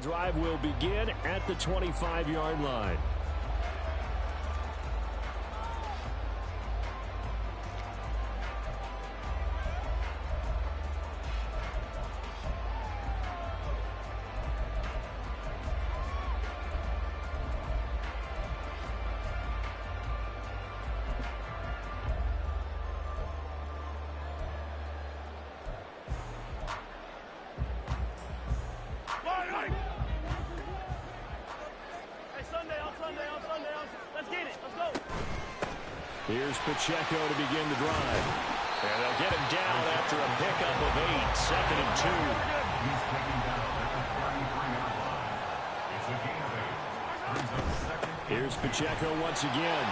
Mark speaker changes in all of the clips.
Speaker 1: Drive will begin at the 25-yard line. Here's Pacheco to begin the drive. And they'll get him down after a pickup of 8, 2nd and 2.
Speaker 2: He's taken down at the 33-yard line. It's a gain of 8. Brings up 2nd.
Speaker 1: Here's Pacheco once again.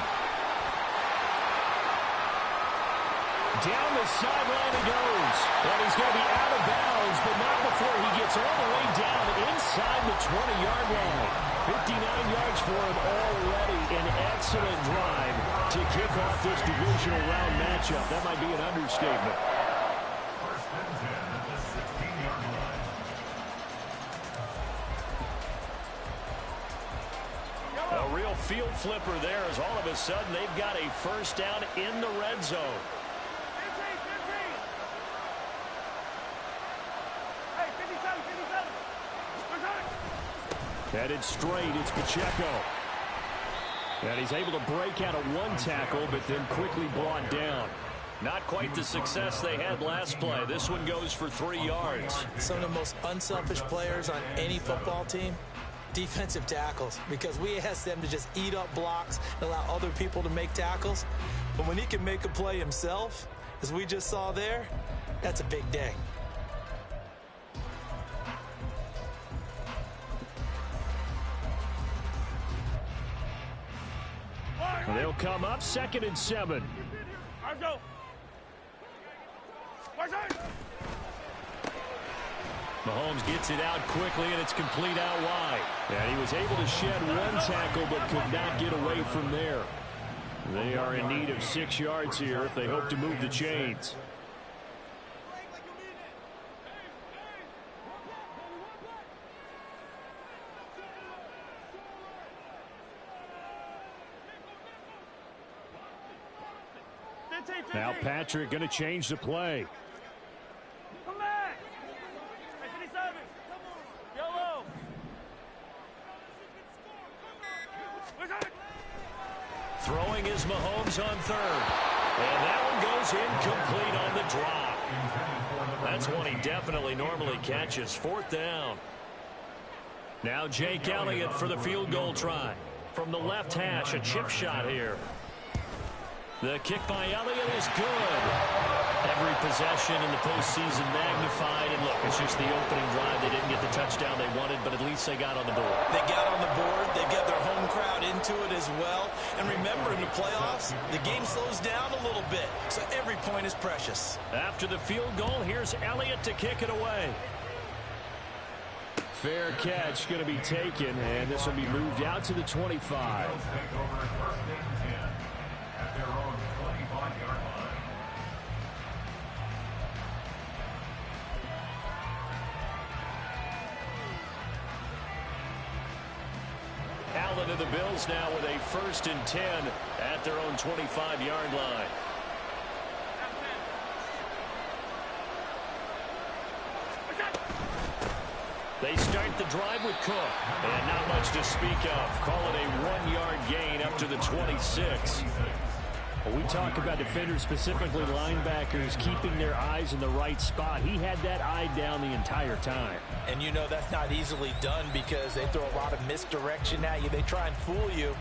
Speaker 1: Down the sideline he goes. And he's going to be out of bounds, but not before he gets all the way down inside the 20-yard line. 59 yards for him already. An excellent drive to kick off this divisional round matchup. That might be an understatement.
Speaker 2: First and 10 at the 16-yard line.
Speaker 1: A real field flipper there as all of a sudden they've got a first down in the red zone.
Speaker 3: 15. Hey, 57.
Speaker 1: Headed straight, it's Pacheco. And he's able to break out of one tackle, but then quickly brought down. Not quite the success they had last play. This one goes for 3 yards.
Speaker 4: Some of the most unselfish players on any football team, defensive tackles, because we ask them to just eat up blocks and allow other people to make tackles. But when he can make a play himself, as we just saw there, that's a big day.
Speaker 1: They'll come up 2nd and 7.
Speaker 3: Let's go.
Speaker 1: Mahomes gets it out quickly, and it's complete out wide. And he was able to shed one tackle, but could not get away from there. They are in need of 6 yards here if they hope to move the chains. Now Patrick going to change the play.
Speaker 3: Come back. Hey, 57. Yellow.
Speaker 1: Throwing is Mahomes on 3rd. And that one goes incomplete on the drop. That's one he definitely normally catches. 4th down. Now Jake Elliott for the field goal try. From the left hash, a chip shot here. The kick by Elliott is good. Every possession in the postseason magnified. And look, it's just the opening drive. They didn't get the touchdown they wanted, but at least they got on the board.
Speaker 4: They got on the board. They got their home crowd into it as well. And remember, in the playoffs, the game slows down a little bit, so every point is precious.
Speaker 1: After the field goal, here's Elliott to kick it away. Fair catch going to be taken, and this will be moved out to the 25.
Speaker 2: At their own 25-yard line.
Speaker 1: Allen and the Bills now with a 1st and 10 at their own 25-yard line. They start the drive with Cook, and not much to speak of. Call it a 1-yard gain up to the 26. Well, we talk about defenders, specifically linebackers, keeping their eyes in the right spot. He had that eye down the entire time.
Speaker 4: And you know that's not easily done because they throw a lot of misdirection at you. They try and fool you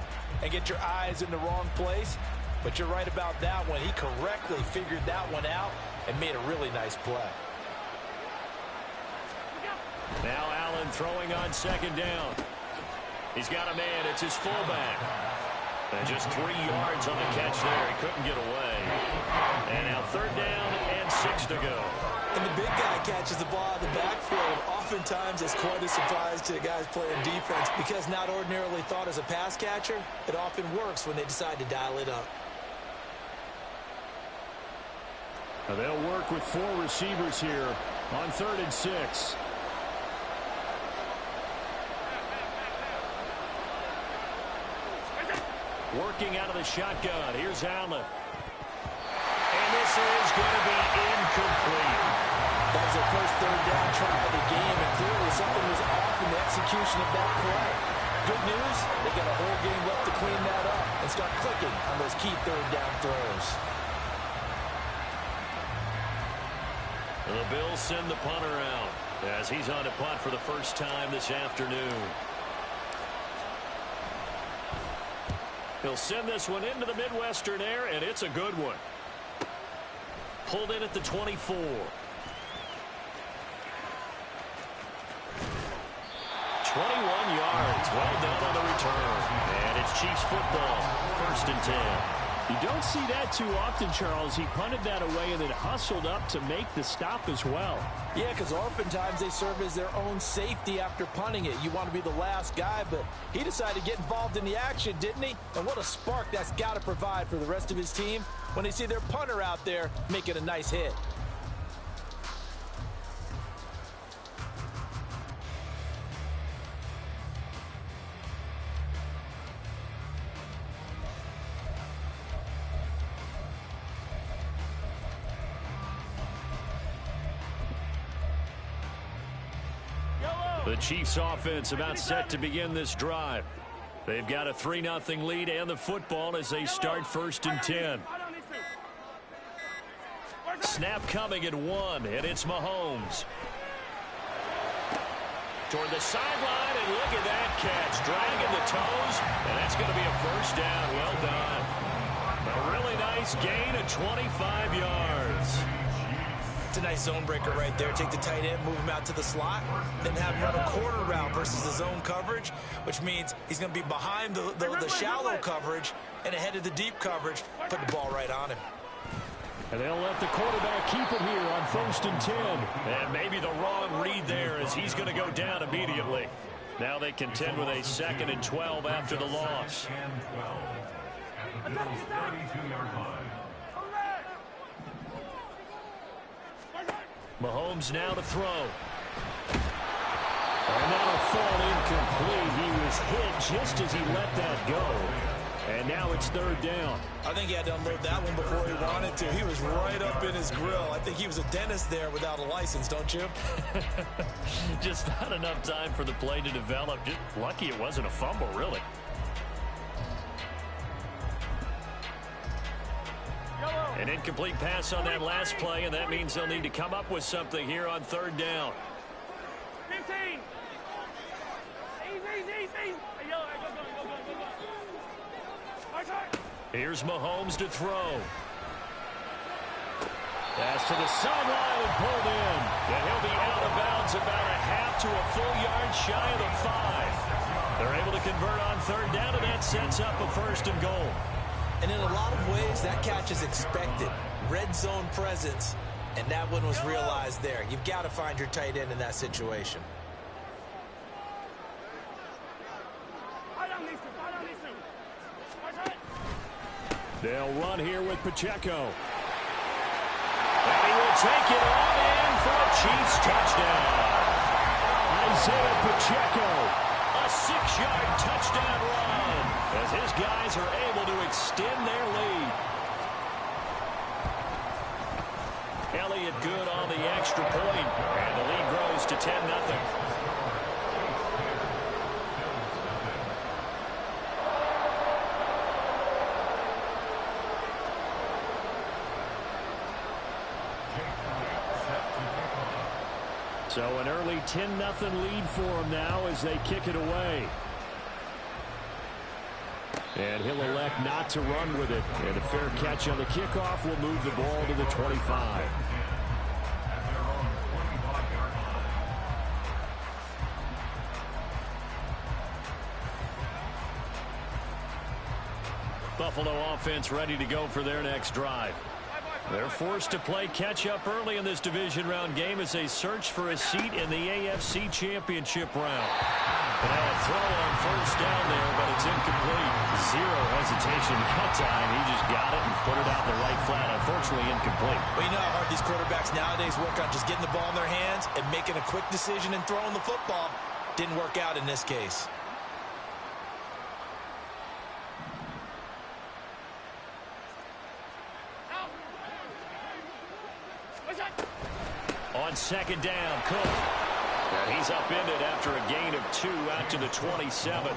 Speaker 4: and get your eyes in the wrong place. But you're right about that one. He correctly figured that one out and made a really nice play.
Speaker 1: Now Allen throwing on 2nd down. He's got a man. It's his fullback. And just 3 yards on the catch there. He couldn't get away. And now 3rd down and 6 to go.
Speaker 4: And the big guy catches the ball out of the backfield. Oftentimes it's quite a surprise to the guys playing defense because not ordinarily thought as a pass catcher, it often works when they decide to dial it up.
Speaker 1: Now they'll work with 4 receivers here on 3rd and 6. Working out of the shotgun. Here's Allen. And this is going to be incomplete.
Speaker 4: That was their first third down try of the game, and clearly something was off in the execution of that play. Good news, they got a whole game left to clean that up and start clicking on those key third down throws.
Speaker 1: The Bills send the punter out as he's on to punt for the first time this afternoon. He'll send this one into the Midwestern air, and it's a good one. Pulled in at the 24. 21 yards. Well done on the return. And it's Chiefs football. 1st and 10.
Speaker 5: You don't see that too often, Charles. He punted that away and then hustled up to make the stop as well.
Speaker 4: Yeah, because oftentimes they serve as their own safety after punting it. You want to be the last guy, but he decided to get involved in the action, didn't he? And what a spark that's got to provide for the rest of his team when they see their punter out there making a nice hit.
Speaker 1: The Chiefs offense about set to begin this drive. They've got a 3-0 lead and the football as they start 1st and 10. Snap coming at 1, and it's Mahomes. Toward the sideline, and look at that catch. Dragging the toes, and that's going to be a 1st down. Well done. A really nice gain of 25 yards.
Speaker 4: It's a nice zone breaker right there. Take the tight end, move him out to the slot, then have him run a quarter route versus the zone coverage, which means he's going to be behind the shallow coverage and ahead of the deep coverage, put the ball right on him.
Speaker 5: And they'll let the quarterback keep it here on 1st and 10.
Speaker 1: And maybe the wrong read there as he's going to go down immediately. Now they contend with a 2nd and 12 after the loss.
Speaker 2: And 12 at the Bills' 32-yard line.
Speaker 1: Mahomes now to throw. And that'll fall incomplete. He was hit just as he let that go. And now it's 3rd down.
Speaker 4: I think he had to unload that one before he wanted to. He was right up in his grill. I think he was a dentist there without a license, don't you?
Speaker 1: Just not enough time for the play to develop. Just lucky it wasn't a fumble, really. An incomplete pass on that last play, and that means they'll need to come up with something here on 3rd down.
Speaker 3: 15. Easy. Go.
Speaker 1: Here's Mahomes to throw. Pass to the sideline and pulled in. And he'll be out of bounds about a half to a full yard shy of the 5. They're able to convert on 3rd down, and that sets up a 1st and goal.
Speaker 4: And in a lot of ways, that catch is expected. Red zone presence, and that one was realized there. You've got to find your tight end in that situation.
Speaker 1: They'll run here with Pacheco. And he will take it on in for a Chiefs touchdown. Isaiah Pacheco, a 6-yard touchdown run as his guys are able to extend their lead. Elliott good on the extra point, and the lead grows to 10-0. So an early 10-0 lead for him now as they kick it away. And he'll elect not to run with it. And a fair catch on the kickoff will move the ball to the 25. Buffalo offense ready to go for their next drive. They're forced to play catch-up early in this division round game as they search for a seat in the AFC Championship round. And a throw on 1st down there, but it's incomplete. Zero hesitation that time. He just got it and put it out in the right flat. Unfortunately, incomplete.
Speaker 4: Well, you know how hard these quarterbacks nowadays work on just getting the ball in their hands and making a quick decision and throwing the football. Didn't work out in this case.
Speaker 1: On second down, Cook. And he's upended after a gain of 2 out to the 27.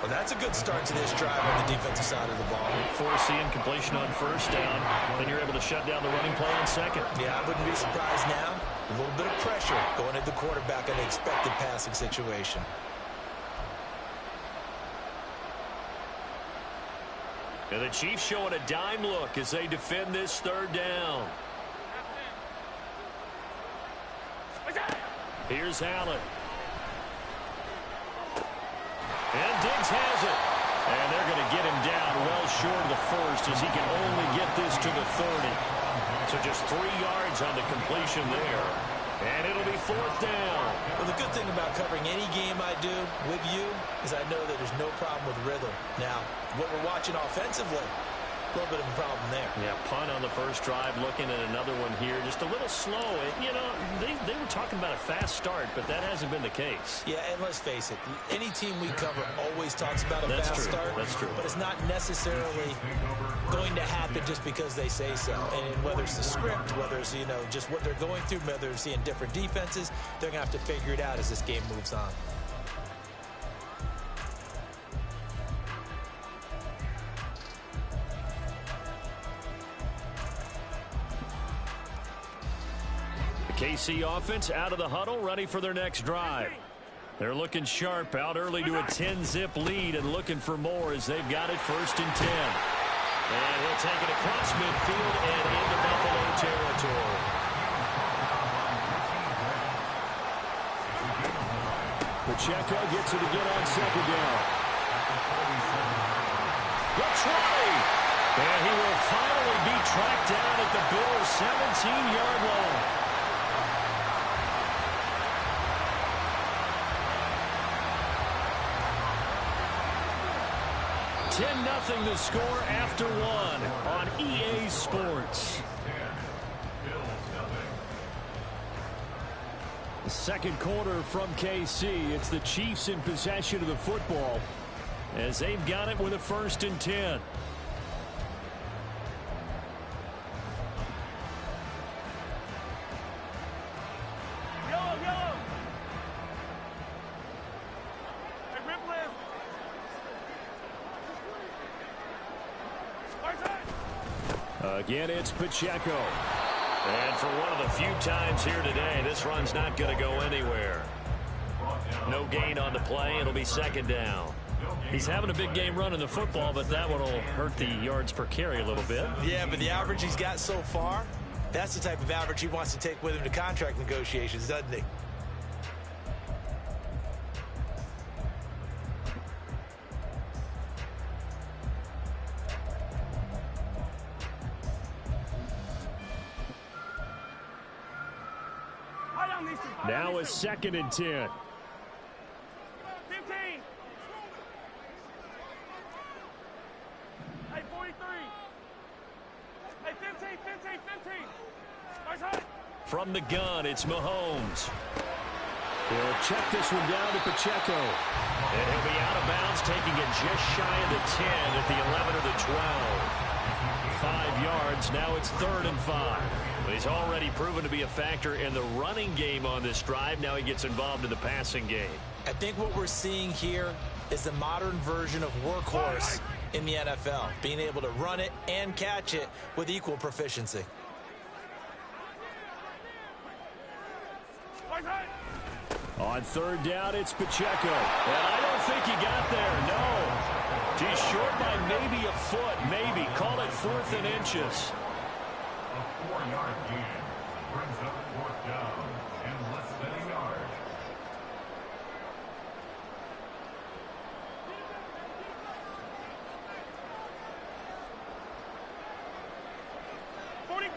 Speaker 4: Well, that's a good start to this drive on the defensive side of the ball.
Speaker 1: Force the incompletion on first down. Then you're able to shut down the running play on second.
Speaker 4: Yeah, I wouldn't be surprised now. A little bit of pressure going at the quarterback in the expected passing situation.
Speaker 1: And the Chiefs showing a dime look as they defend this third down. Here's Allen. And Diggs has it. And they're going to get him down well short of the first as he can only get this to the 30. So just 3 yards on the completion there. And it'll be fourth down.
Speaker 4: Well, the good thing about covering any game I do with you is I know that there's no problem with rhythm. Now, what we're watching offensively, a little bit of a problem there.
Speaker 1: Yeah, punt on the first drive, looking at another one here. Just a little slow. You know, they were talking about a fast start, but that hasn't been the case.
Speaker 4: Yeah, and let's face it, any team we cover always talks about a fast start.
Speaker 1: That's true.
Speaker 4: But it's not necessarily going to happen just because they say so. And whether it's the script, whether it's, you know, just what they're going through, whether they're seeing different defenses, they're going to have to figure it out as this game moves on.
Speaker 1: KC offense out of the huddle, ready for their next drive. They're looking sharp, out early to a 10-zip lead and looking for more as they've got it first and 10. And he'll take it across midfield and into Buffalo territory.
Speaker 5: Pacheco gets it again on second down.
Speaker 1: Let's try. And he will finally be tracked down at the Bills' 17-yard line. 10-0 the score after 1 on EA Sports. The second quarter from KC. It's the Chiefs in possession of the football as they've got it with a first and 10. Again, it's Pacheco. And for one of the few times here today, this run's not going to go anywhere. No gain on the play. It'll be second down. He's having a big game running the football, but that one will hurt the yards per carry a little bit.
Speaker 4: Yeah, but the average he's got so far, that's the type of average he wants to take with him to contract negotiations, doesn't he?
Speaker 5: Now a second and 10.
Speaker 3: 15. Hey, 43. Hey, 15. Nice high.
Speaker 1: From the gun, it's Mahomes.
Speaker 5: He'll check this one down to Pacheco.
Speaker 1: And he'll be out of bounds, taking it just shy of the 10 at the 11 or the 12. 5 yards. Now it's 3rd and 5. He's already proven to be a factor in the running game on this drive. Now he gets involved in the passing game.
Speaker 4: I think what we're seeing here is the modern version of workhorse in the NFL, being able to run it and catch it with equal proficiency.
Speaker 5: On 3rd down, it's Pacheco.
Speaker 1: And I don't think he got there, no. He's short by maybe a foot, maybe. Call it 4th and inches.
Speaker 2: A 4-yard gain brings up 4th down and less than a yard.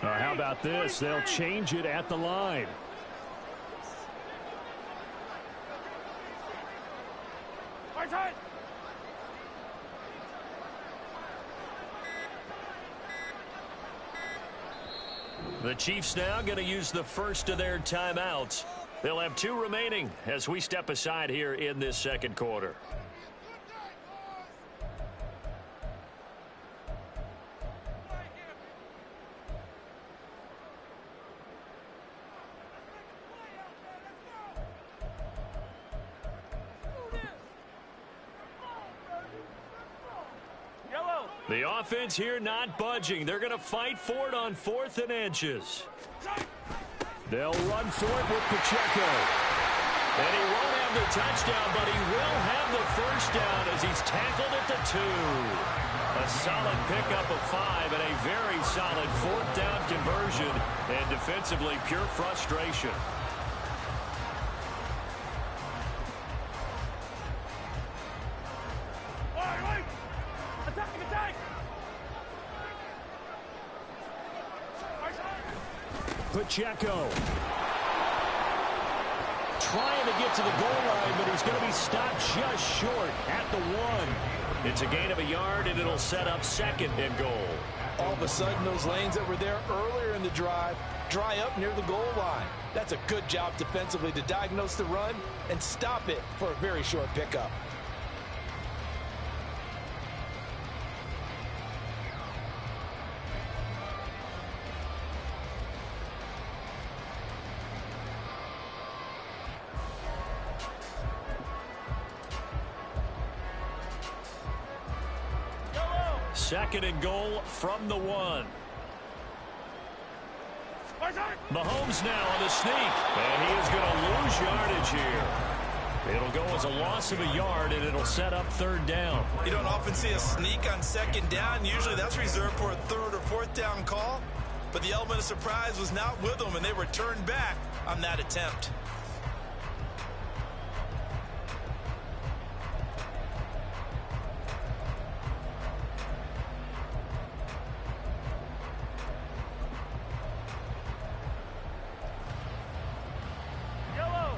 Speaker 5: How about this? They'll change it at the line.
Speaker 1: The Chiefs now going to use the first of their timeouts. They'll have 2 remaining as we step aside here in this second quarter. The offense here not budging. They're going to fight for it on 4th and inches.
Speaker 5: They'll run for it with Pacheco.
Speaker 1: And he won't have the touchdown, but he will have the first down as he's tackled at the 2. A solid pickup of 5 and a very solid 4th down conversion. And defensively, pure frustration.
Speaker 3: Wait! Attack!
Speaker 5: Pacheco. Trying to get to the goal line, but he's going to be stopped just short at the 1.
Speaker 1: It's a gain of a yard, and it'll set up 2nd and goal.
Speaker 4: All of a sudden, those lanes that were there earlier in the drive dry up near the goal line. That's a good job defensively to diagnose the run and stop it for a very short pickup.
Speaker 1: Second and goal from the 1. Mahomes now on the sneak, and he is going to lose yardage here. It'll go as a loss of a yard, and it'll set up 3rd down.
Speaker 4: You don't often see a sneak on 2nd down. Usually that's reserved for a 3rd or 4th down call. But the element of surprise was not with them, and they returned back on that attempt.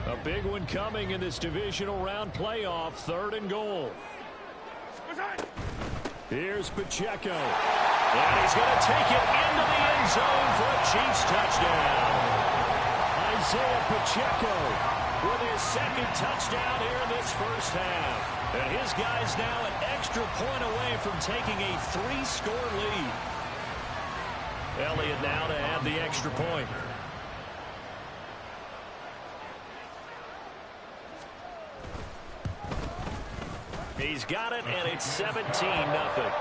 Speaker 5: A big one coming in this divisional round playoff. 3rd and goal. Here's Pacheco.
Speaker 1: And he's going to take it into the end zone for a Chiefs touchdown.
Speaker 5: Isaiah Pacheco
Speaker 1: With his 2nd touchdown here in this first half. And his guy's now an extra point away from taking a 3-score lead. Elliott now to add the extra point. He's got it, and it's 17-0.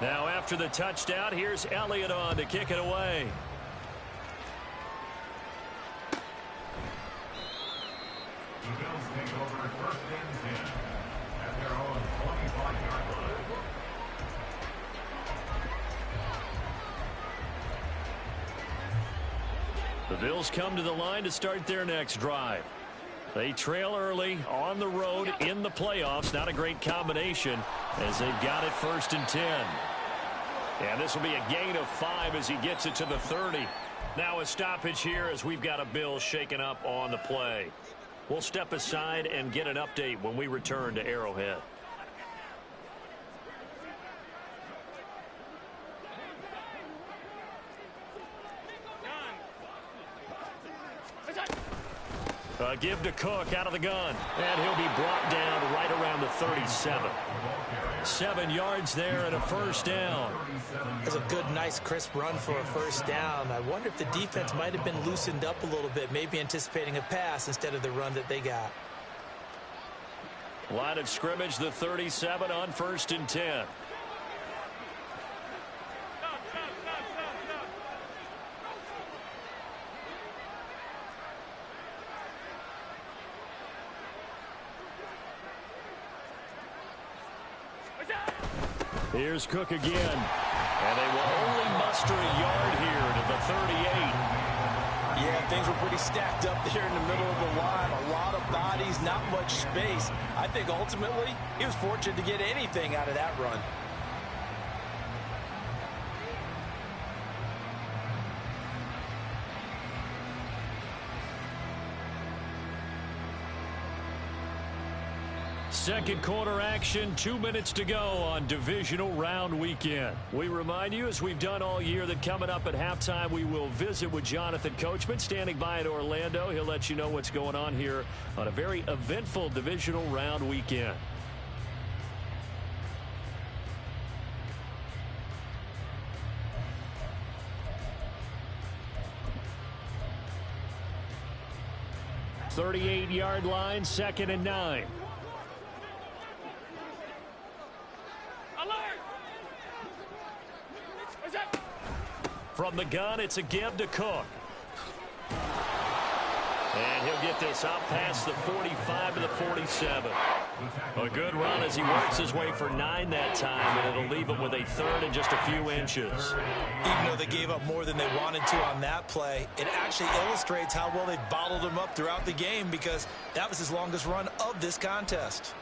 Speaker 1: Now after the touchdown, here's Elliott on to kick it away.
Speaker 2: The Bills take over 1st and 10 at their own 25-yard line.
Speaker 1: The Bills come to the line to start their next drive. They trail early on the road in the playoffs. Not a great combination as they've got it 1st and 10. And this will be a gain of 5 as he gets it to the 30. Now a stoppage here as we've got a Bill shaken up on the play. We'll step aside and get an update when we return to Arrowhead. Give to Cook out of the gun. And he'll be brought down right around the 37. 7 yards there and a first down.
Speaker 4: That's a good, nice, crisp run for a first down. I wonder if the defense might have been loosened up a little bit, maybe anticipating a pass instead of the run that they got.
Speaker 1: Line of scrimmage, the 37 on 1st and 10. Here's Cook again. And they will only muster a yard here to the 38.
Speaker 4: Yeah, things were pretty stacked up there in the middle of the line. A lot of bodies, not much space. I think ultimately he was fortunate to get anything out of that run.
Speaker 1: Second quarter action, 2 minutes to go on divisional round weekend. We remind you, as we've done all year, that coming up at halftime, we will visit with Jonathan Coachman standing by in Orlando. He'll let you know what's going on here on a very eventful divisional round weekend. "38-yard line, 2nd and 9. From the gun, it's a give to Cook. And he'll get this out past the 45 to the 47. A good run as he works his way for 9 that time, and it'll leave him with a third and just a few inches.
Speaker 4: Even though they gave up more than they wanted to on that play, it actually illustrates how well they bottled him up throughout the game, because that was his longest run of this contest.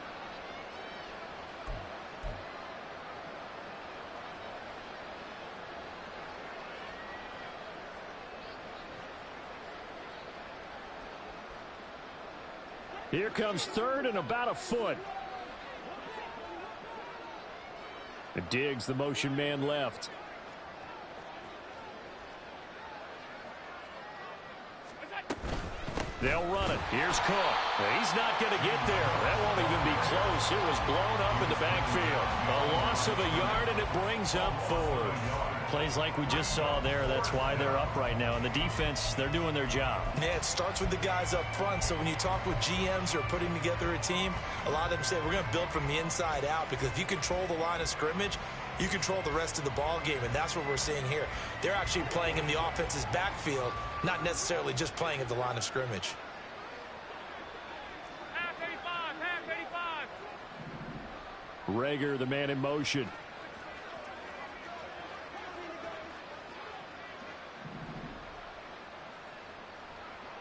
Speaker 5: Here comes 3rd and about a foot. Diggs, the motion man left. They'll run it. Here's Cook. He's not going to get there. That won't even be close. It was blown up in the backfield. A loss of a yard, and it brings up 4th. Plays like we just saw there. That's why they're up right now. And the defense, they're doing their job.
Speaker 4: Yeah, it starts with the guys up front. So when you talk with GMs who are putting together a team, a lot of them say we're going to build from the inside out, because if you control the line of scrimmage, you control the rest of the ball game, and that's what we're seeing here. They're actually playing in the offense's backfield, not necessarily just playing at the line of scrimmage.
Speaker 5: Rager, the man in motion.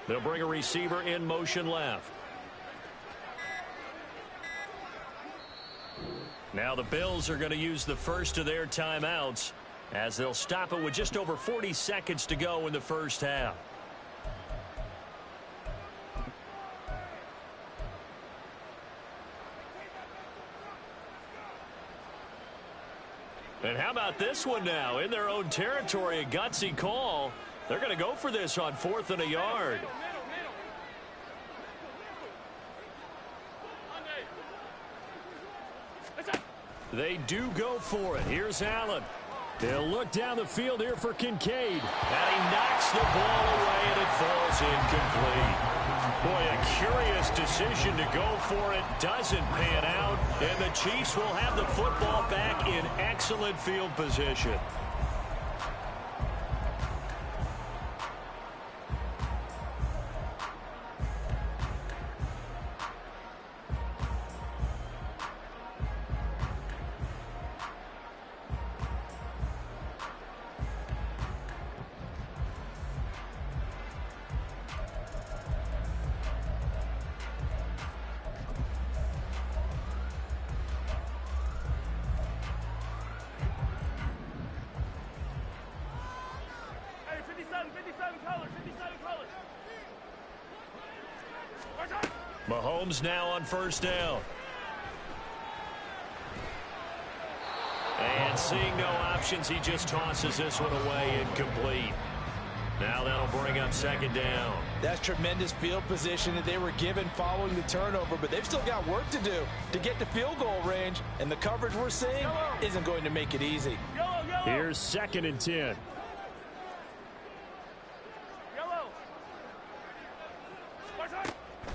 Speaker 1: They'll bring a receiver in motion left. Now the Bills are going to use the first of their timeouts, as they'll stop it with just over 40 seconds to go in the first half. And how about this one now? In their own territory, a gutsy call. They're going to go for this on 4th and a yard. They do go for it. Here's Allen.
Speaker 5: They'll look down the field here for Kincaid.
Speaker 1: And he knocks the ball away, and it falls incomplete. Boy, a curious decision to go for it. Doesn't pan out, and the Chiefs will have the football back in excellent field position. Mahomes now on 1st down. And seeing no options, he just tosses this one away, incomplete. Now that'll bring up 2nd down.
Speaker 4: That's tremendous field position that they were given following the turnover, but they've still got work to do to get to field goal range, and the coverage we're seeing isn't going to make it easy.
Speaker 5: Here's 2nd and 10.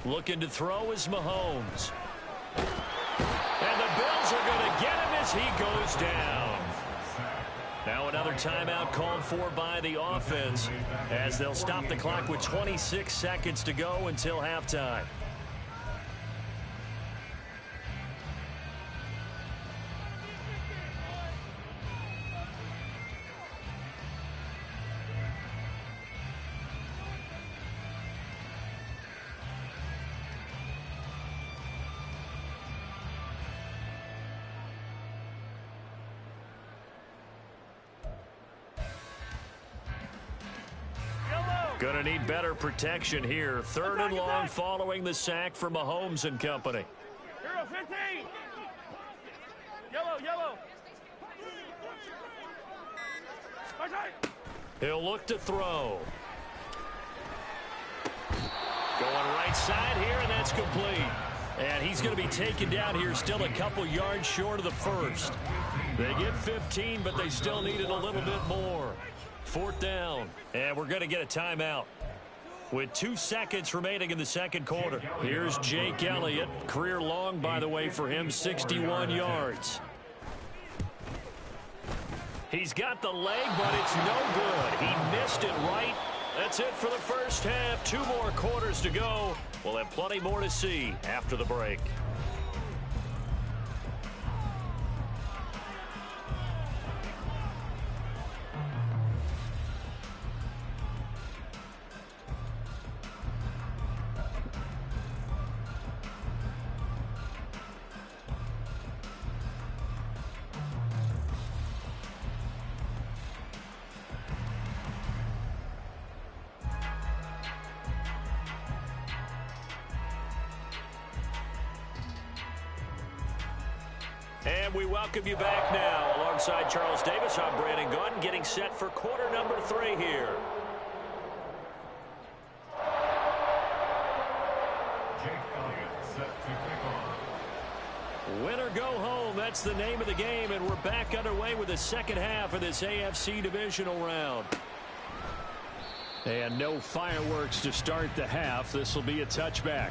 Speaker 1: Looking to throw is Mahomes. And the Bills are going to get him as he goes down. Now another timeout called for by the offense, as they'll stop the clock with 26 seconds to go until halftime. Going to need better protection here. 3rd and long following the sack from Mahomes and company.
Speaker 3: Yellow, 15. Yellow, yellow.
Speaker 1: He'll look to throw. Going right side here, and that's complete. And he's going to be taken down here, still a couple yards short of the first. They get 15, but they still needed a little bit more. Fourth down, and we're going to get a timeout. With 2 seconds remaining in the second quarter. Here's Jake Elliott. Career long, by the way, for him, 61 yards. He's got the leg, but it's no good. He missed it right. That's it for the first half. 2 more quarters to go. We'll have plenty more to see after the break. And we welcome you back now. Alongside Charles Davis, I'm Brandon Gordon, getting set for quarter number 3 here.
Speaker 2: Jake Elliott set to kick off.
Speaker 1: Win or go home, that's the name of the game, and we're back underway with the second half of this AFC divisional round.
Speaker 5: And no fireworks to start the half. This will be a touchback.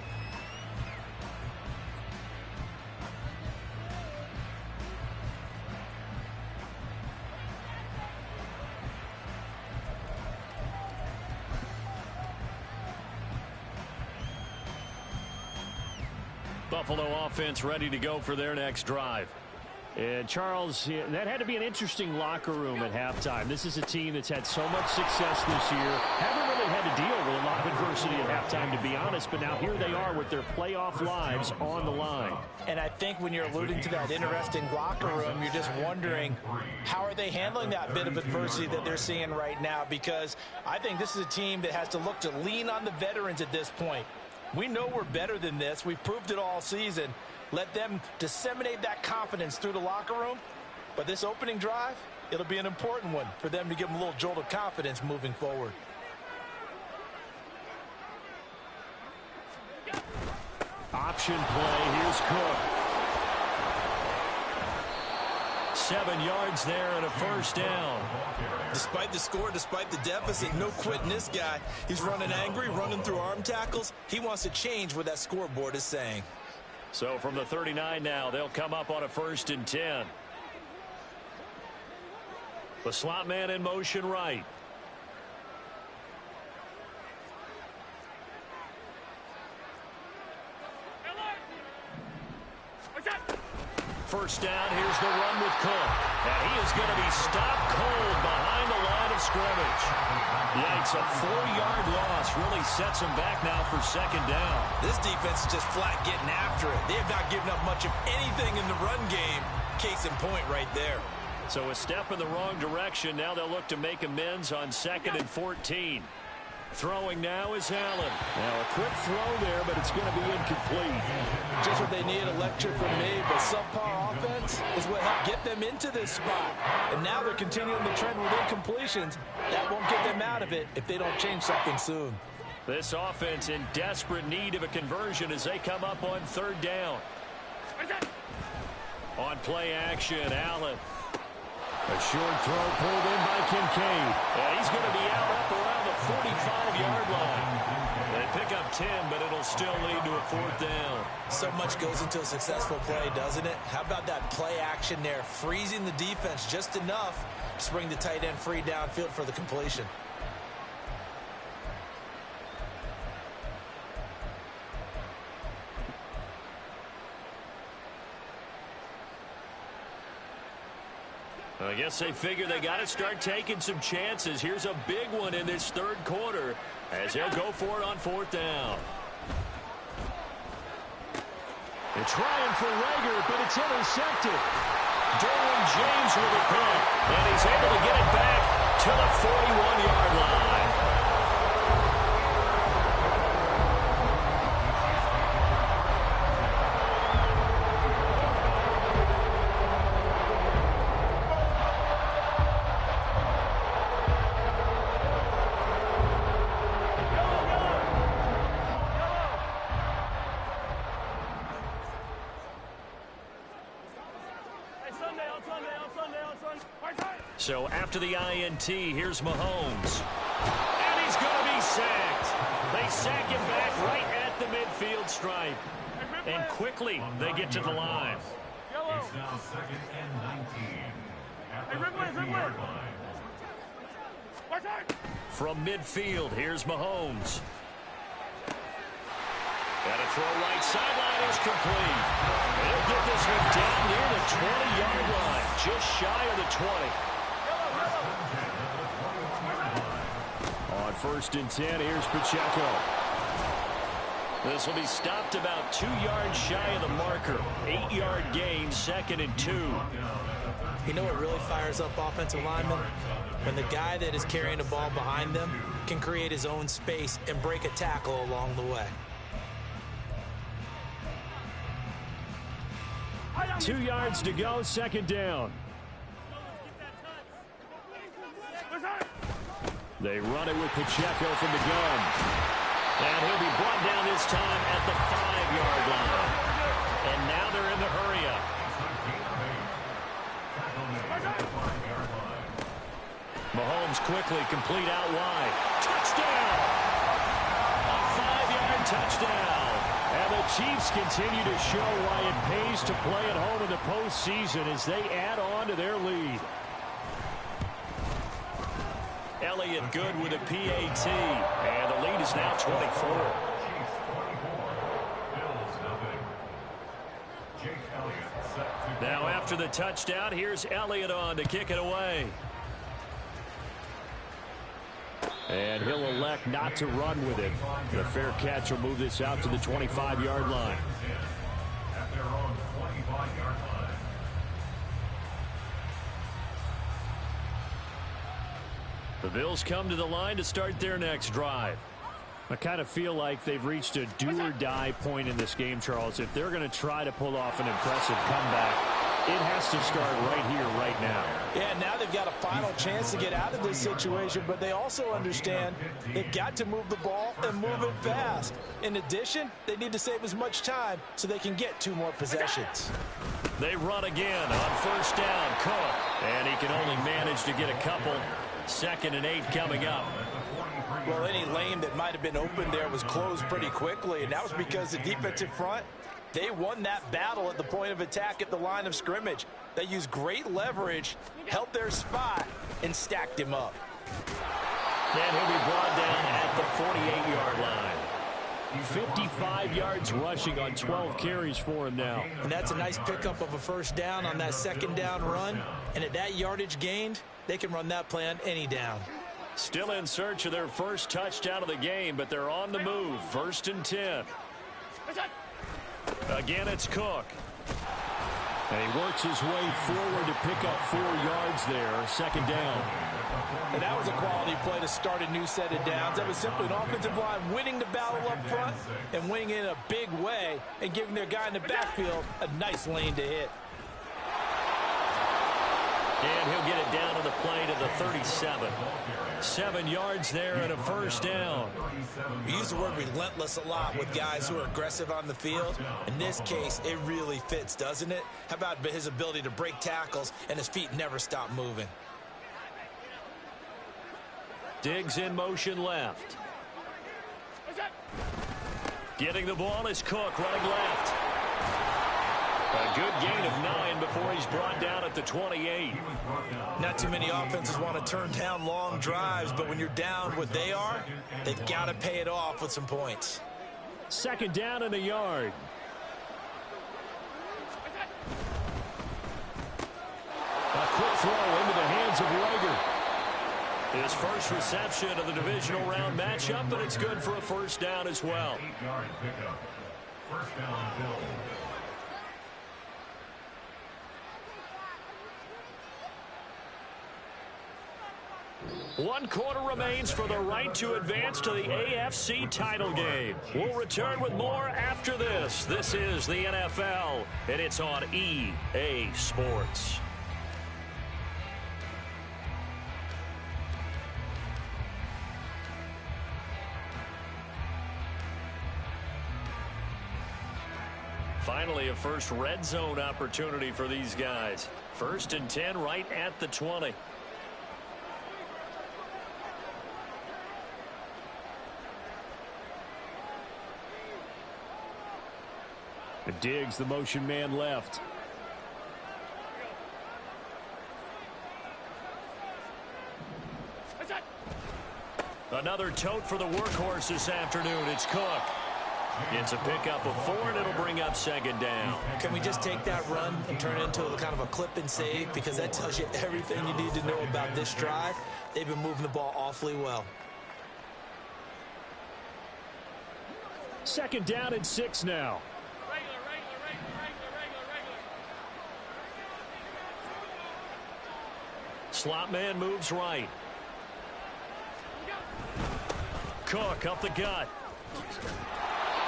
Speaker 5: Buffalo offense ready to go for their next drive. And Charles, that had to be an interesting locker room at halftime. This is a team that's had so much success this year. Haven't really had to deal with a lot of adversity at halftime, to be honest. But now here they are with their playoff lives on the line.
Speaker 4: And I think when you're alluding to that interesting locker room, you're just wondering, how are they handling that bit of adversity that they're seeing right now? Because I think this is a team that has to look to lean on the veterans at this point. We know we're better than this. We've proved it all season. Let them disseminate that confidence through the locker room. But this opening drive, it'll be an important one for them to give them a little jolt of confidence moving forward.
Speaker 5: Option play. Here's Cook.
Speaker 1: 7 yards there and a first down.
Speaker 4: Despite the score, despite the deficit, no quitting this guy. He's running angry, running through arm tackles. He wants to change what that scoreboard is saying.
Speaker 1: So from the 39 now, they'll come up on a 1st and 10. The slot man in motion right. First down, here's the run with Cook. And he is going to be stopped cold behind the line of scrimmage. Yikes, a 4-yard loss really sets him back now for 2nd down.
Speaker 4: This defense is just flat getting after it. They have not given up much of anything in the run game. Case in point right there.
Speaker 1: So a step in the wrong direction. Now they'll look to make amends on 2nd and 14. Throwing now is Allen.
Speaker 5: Now a quick throw there, but it's going to be incomplete.
Speaker 4: Just what they need, electric from me, but subpar offense is what helped get them into this spot. And now they're continuing the trend with incompletions. That won't get them out of it if they don't change something soon.
Speaker 1: This offense in desperate need of a conversion as they come up on 3rd down. On play action, Allen.
Speaker 5: A short throw pulled in by Kincaid.
Speaker 1: And he's going to be out up around the 45-yard line. They pick up 10, but it'll still lead to a 4th down.
Speaker 4: So much goes into a successful play, doesn't it? How about that play action there, freezing the defense just enough to bring the tight end free downfield for the completion.
Speaker 1: I guess they figure they got to start taking some chances. Here's a big one in this 3rd quarter as they'll go for it on 4th down.
Speaker 5: They're trying for Rager, but it's intercepted.
Speaker 1: Derwin James with a pick, and he's able to get it back to the 41-yard line. So after the INT, here's Mahomes. And he's going to be sacked. They sack him back right at the midfield stripe. And quickly, they get to the line.
Speaker 2: It's now 2nd and 19. At the 50-yard line.
Speaker 1: From midfield, here's Mahomes. And a throw right sideline is complete. They'll get this one down near the 20-yard line, just shy of the 20. On 1st and 10, here's Pacheco. This will be stopped about 2 yards shy of the marker. 8-yard gain, 2nd and 2.
Speaker 4: You know what really fires up offensive linemen? When the guy that is carrying the ball behind them can create his own space and break a tackle along the way.
Speaker 5: 2 yards to go, 2nd down. They run it with Pacheco from the gun.
Speaker 1: And he'll be brought down this time at the 5-yard line. And now they're in the hurry up. Mahomes quickly complete out wide. Touchdown! A 5-yard touchdown. And the Chiefs continue to show why it pays to play at home in the postseason as they add on to their lead. Elliott good with a PAT. And the lead is now 24. Now after the touchdown, here's Elliott on to kick it away.
Speaker 5: And he'll elect not to run with it. The fair catch will move this out to the 25-yard line.
Speaker 2: At their own 25-yard line.
Speaker 1: The Bills come to the line to start their next drive.
Speaker 5: I kind of feel like they've reached a do-or-die point in this game, Charles. If they're going to try to pull off an impressive comeback, it has to start right here, right now.
Speaker 4: Yeah, now they've got a final chance to get out of this situation, but they also understand they've got to move the ball and move it fast. In addition, they need to save as much time so they can get 2 more possessions.
Speaker 1: They run again on 1st down, Cook. And he can only manage to get a couple. 2nd and 8 coming up.
Speaker 4: Well, any lane that might have been open there was closed pretty quickly, and that was because the defensive front, they won that battle at the point of attack at the line of scrimmage. They used great leverage, held their spot, and stacked him up.
Speaker 1: And he'll be brought down at the 48-yard line.
Speaker 5: 55 yards rushing on 12 carries for him now.
Speaker 4: And that's a nice pickup of a 1st down on that 2nd down run. And at that yardage gained, they can run that play on any down.
Speaker 1: Still in search of their first touchdown of the game, but they're on the move. 1st and 10. Again, it's Cook.
Speaker 5: And he works his way forward to pick up 4 yards there. 2nd down.
Speaker 4: And that was a quality play to start a new set of downs. That was simply an offensive line winning the battle up front and winning in a big way and giving their guy in the backfield a nice lane to hit.
Speaker 1: And he'll get it down to the play to the 37. 7 yards there and a 1st down.
Speaker 4: We use the word relentless a lot with guys who are aggressive on the field. In this case, it really fits, doesn't it? How about his ability to break tackles and his feet never stop moving?
Speaker 1: Diggs in motion left. Getting the ball is Cook running left. A good gain of 9 before he's brought down at the 28.
Speaker 4: Not too many offenses want to turn down long drives, but when you're down what they are, they've got to pay it off with some points.
Speaker 5: 2nd down and a yard.
Speaker 1: A quick throw into the hands of Rager. His first reception of the divisional round matchup, but it's good for a 1st down as well.
Speaker 2: 8-yard pickup. 1st down, Bills.
Speaker 1: One quarter remains for the right to advance to the AFC title game. We'll return with more after this. This is the NFL, and it's on EA Sports. Finally, a first red zone opportunity for these guys. 1st and 10 right at the 20.
Speaker 5: Diggs, the motion man left.
Speaker 1: Another tote for the workhorse this afternoon. It's Cook. It's a pickup of 4, and it'll bring up second down.
Speaker 4: Can we just take that run and turn it into kind of a clip and save? Because that tells you everything you need to know about this drive. They've been moving the ball awfully well.
Speaker 5: Second down and 6 now.
Speaker 1: Slot man moves right. Cook up the gut.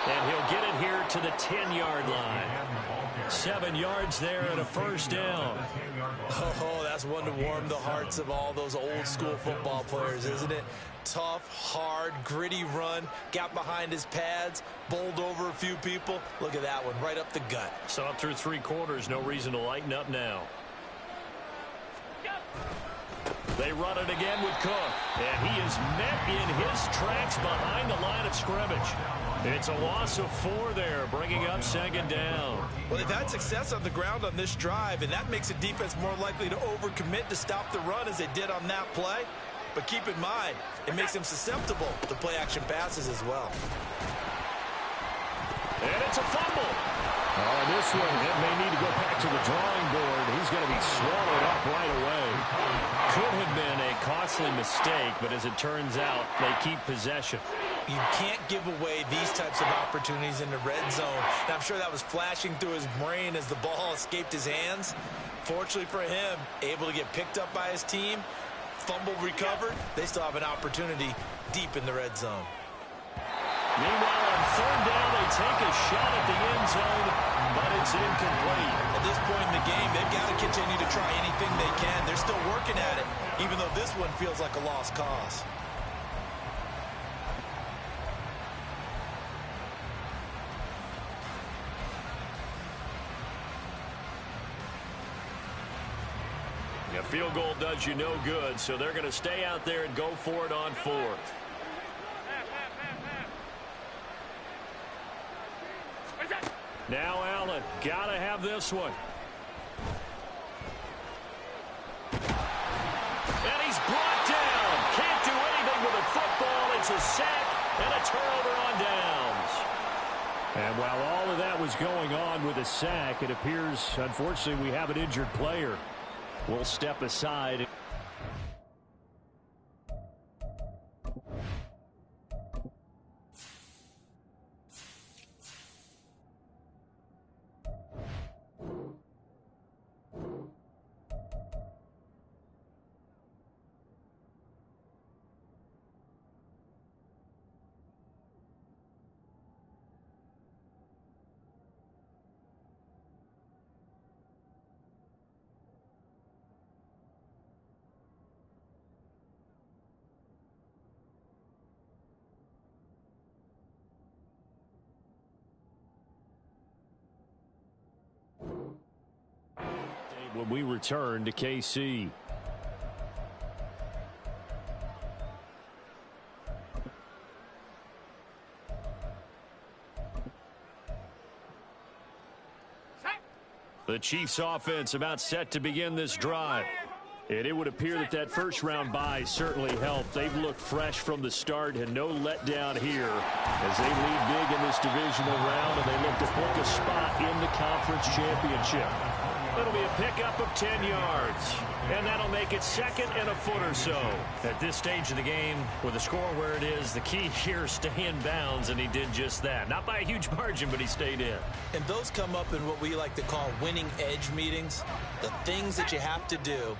Speaker 1: And he'll get it here to the 10-yard line. 7 yards there and a first down.
Speaker 4: Oh, that's one to warm the hearts of all those old-school football players, isn't it? Tough, hard, gritty run. Got behind his pads, bowled over a few people. Look at that one, right up the gut.
Speaker 1: So up through 3 quarters, no reason to lighten up now. They run it again with Cook. And he is met in his tracks behind the line of scrimmage. It's a loss of 4 there, bringing up second down.
Speaker 4: Well, they've had success on the ground on this drive, and that makes a defense more likely to overcommit to stop the run as they did on that play. But keep in mind, it makes them susceptible to play-action passes as well.
Speaker 1: And it's a fumble.
Speaker 5: Oh, this one, it may need to go back to the drawing board. He's going to be swallowed up right away.
Speaker 1: Could have been a costly mistake, but as it turns out, they keep possession.
Speaker 4: You can't give away these types of opportunities in the red zone. Now, I'm sure that was flashing through his brain as the ball escaped his hands. Fortunately for him, able to get picked up by his team, fumble recovered. They still have an opportunity deep in the red zone.
Speaker 1: Meanwhile, on third down, they take a shot at the end zone, but it's incomplete.
Speaker 4: At this point in the game, they've got to continue to try anything they can. They're still working at it, even though this one feels like a lost cause.
Speaker 1: A field goal does you no good, so they're going to stay out there and go for it on 4th. Now Allen, got to have this one. And he's brought down. Can't do anything with a football. It's a sack and a turnover on downs.
Speaker 5: And while all of that was going on with a sack, it appears, unfortunately, we have an injured player. We'll step aside. When we return to KC. The Chiefs offense about set to begin this drive. And it would appear that that first round bye certainly helped. They've looked fresh from the start and no letdown here as they lead big in this divisional round and they look to book a spot in the conference championship.
Speaker 1: It'll be a pickup of 10 yards. And that'll make it second and a foot or so. At this stage of the game, with the score where it is, the key here is stay in bounds, and he did just that. Not by a huge margin, but he stayed in.
Speaker 4: And those come up in what we like to call winning edge meetings. The things that you have to do,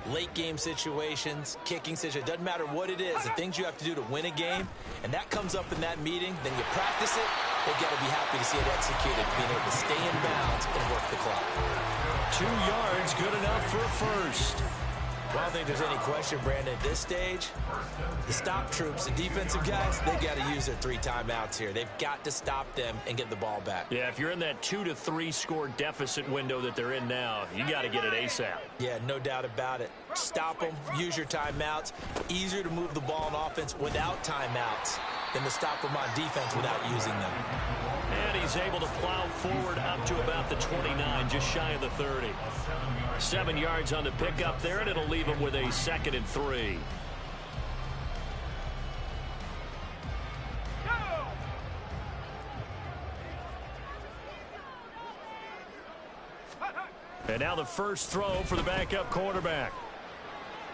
Speaker 4: late game situations, kicking situations, doesn't matter what it is, the things you have to do to win a game, and that comes up in that meeting, then you practice it, they've got to be happy to see it executed, being able to stay in bounds and work the clock.
Speaker 1: 2 yards, good enough for a first.
Speaker 4: Well, I don't think there's any question, Brandon, at this stage, the stop troops, the defensive guys, they've got to use their 3 timeouts here. They've got to stop them and get the ball back.
Speaker 1: Yeah, if you're in that 2 to 3 score deficit window that they're in now, you got to get it ASAP.
Speaker 4: Yeah, no doubt about it. Stop them, use your timeouts. Easier to move the ball on offense without timeouts than to stop them on defense without using them.
Speaker 1: And he he's able to plow forward up to about the 29, just shy of the 30. 7 yards on the pickup there, and it'll leave him with a 2nd and 3. And now the first throw for the backup quarterback.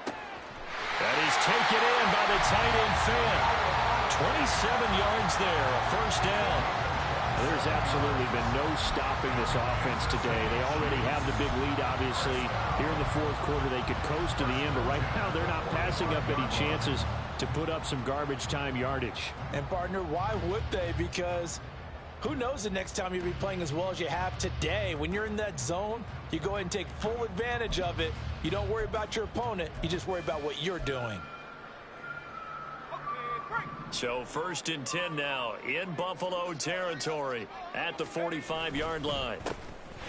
Speaker 1: And he's taken in by the tight end Fant. 27 yards there, a first down.
Speaker 5: There's absolutely been no stopping this offense today. They already have the big lead, obviously. Here in the fourth quarter, they could coast to the end, but right now they're not passing up any chances to put up some garbage time yardage.
Speaker 4: And, partner, why would they? Because who knows the next time you'll be playing as well as you have today. When you're in that zone, you go ahead and take full advantage of it. You don't worry about your opponent. You just worry about what you're doing.
Speaker 1: So 1st and 10 now in Buffalo territory at the 45-yard line.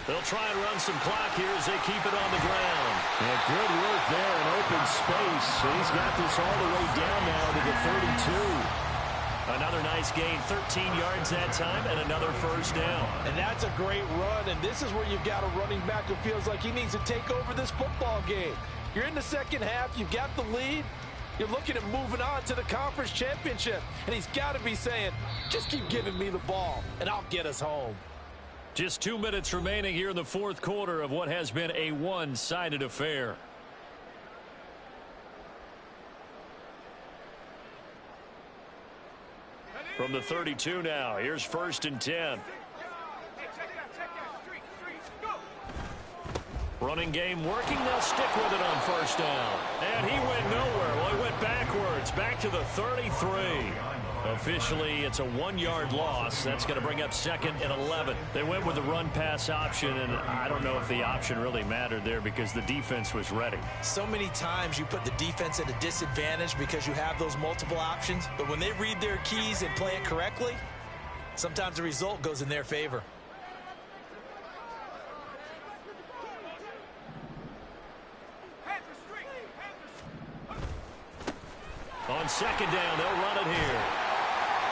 Speaker 1: They'll try and run some clock here as they keep it on the ground.
Speaker 5: Yeah, good work there in open space. He's got this all the way down now to the 32.
Speaker 1: Another nice gain, 13 yards that time, and another first down.
Speaker 4: And that's a great run, and this is where you've got a running back who feels like he needs to take over this football game. You're in the second half, you've got the lead, you're looking at moving on to the conference championship, and he's got to be saying, just keep giving me the ball, and I'll get us home.
Speaker 1: Just 2 minutes remaining here in the fourth quarter of what has been a one-sided affair. From the 32 now, here's 1st and 10. Running game working, they'll stick with it on first down. And he went nowhere. Well, he went backwards, back to the 33. Officially, it's a 1-yard loss. That's going to bring up 2nd and 11. They went with the run-pass option, and I don't know if the option really mattered there because the defense was ready.
Speaker 4: So many times you put the defense at a disadvantage because you have those multiple options, but when they read their keys and play it correctly, sometimes the result goes in their favor.
Speaker 1: On 2nd down, they'll run it here.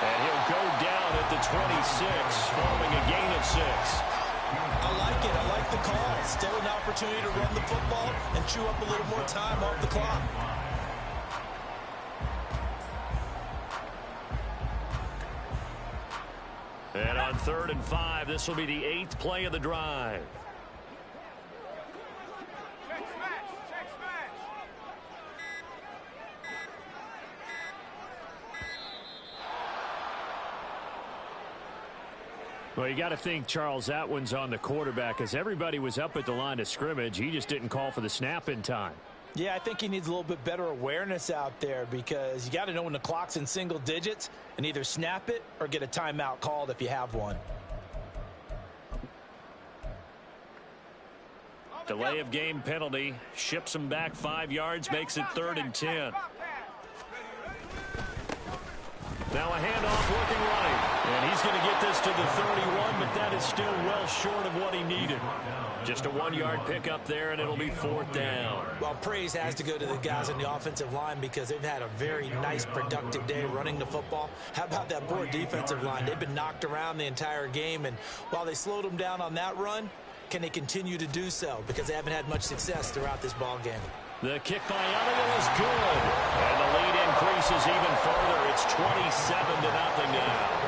Speaker 1: And he'll go down at the 26, following a gain of 6.
Speaker 4: I like it. I like the call. Still an opportunity to run the football and chew up a little more time off the clock.
Speaker 1: And on 3rd and 5, this will be the 8th play of the drive.
Speaker 5: Well, you got to think, Charles, that one's on the quarterback as everybody was up at the line of scrimmage. He just didn't call for the snap in time.
Speaker 4: Yeah, I think he needs a little bit better awareness out there because you got to know when the clock's in single digits and either snap it or get a timeout called if you have one.
Speaker 1: Delay of game penalty ships him back 5 yards, makes it 3rd and 10. Now a handoff working right. And he's going to get this to the 31, but that is still well short of what he needed. Just a 1-yard pickup there, and it'll be 4th down.
Speaker 4: Well, praise has to go to the guys on the offensive line because they've had a very nice, productive day running the football. How about that poor defensive line? They've been knocked around the entire game, and while they slowed them down on that run, can they continue to do so? Because they haven't had much success throughout this ball game.
Speaker 1: The kick by Elliott is good. And the lead increases even further. It's 27-0 now.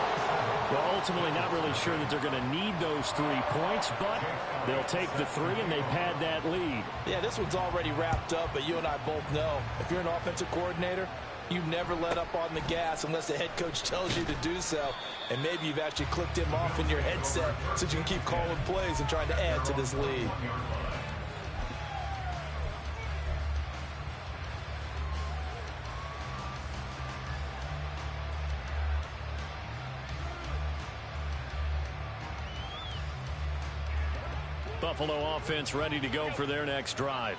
Speaker 5: Well, ultimately not really sure that they're going to need those 3 points, but they'll take the 3 and they pad that lead.
Speaker 4: Yeah, this one's already wrapped up, but you and I both know if you're an offensive coordinator, you never let up on the gas unless the head coach tells you to do so. And maybe you've actually clicked him off in your headset so you can keep calling plays and trying to add to this lead.
Speaker 1: Buffalo offense ready to go for their next drive.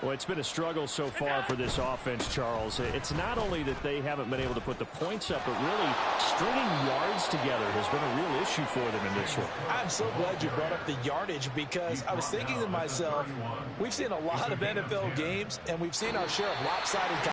Speaker 5: Well, it's been a struggle so far for this offense, Charles. It's not only that they haven't been able to put the points up, but really stringing yards together has been a real issue for them in this one.
Speaker 4: I'm so glad you brought up the yardage because I was thinking to myself, we've seen a lot of NFL games, and we've seen our share of lopsided